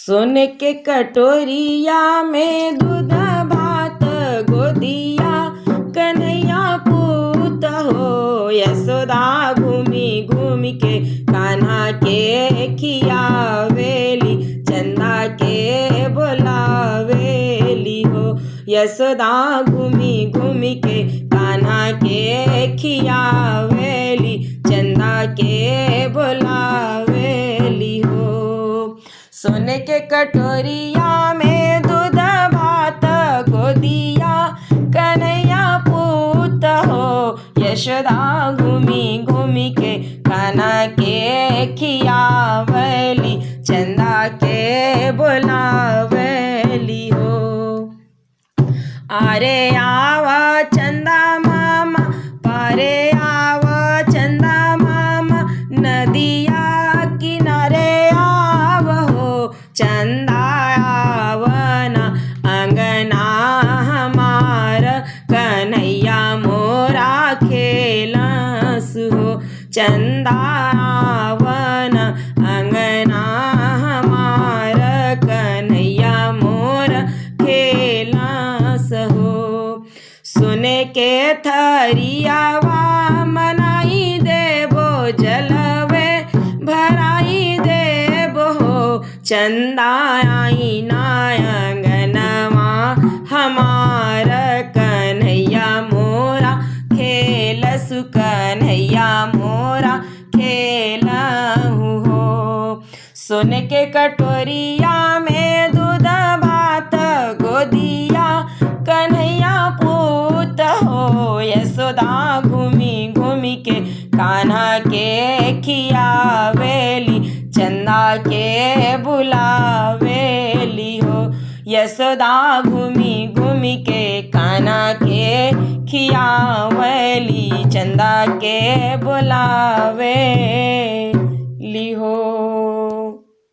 सोने के कटोरिया में दूध भात गोदिया कन्हैया पूत हो। यशोदा घूमी घूमी के कान्हा के खियावेली, चंदा के बोलावेली हो। यशोदा घूमी घूमी के कान्हा के खियावेली, चंदा के बोलावेली हो। सोने के कटोरिया में दूध भात गोदिया कन्हैया पूत हो। यशोदा घूमी घूमी के कान्हा के खियावेली, चंदा के बोलावेली हो। अरे आवा चंदा मामा, पारे आवा चंदा मामा, नदिया किनारे आव हो। चंदा आवना अंगना हमार, कन्हैया मोरा खेलस हो। चंदा आवना अंगना हमार, कन्हैया मोरा खेलस हो। सुने के थरियावा मनाई देबो, जलवे भराई देबो हो। चंदा आई ना अंगनवा हमार, कन्हैया मोरा खेलस, कन्हैया मोरा खेलहु हो। सोने के कटोरिया में दूध भात गोदिया कन्हैया पूत हो। यशोदा घूमी घूमी के कान्हा के खियावेली, चंदा के बुलावेली हो। यशोदा घूमी घूमी के कान्हा के खियावेली, चंदा के बुलावेली हो।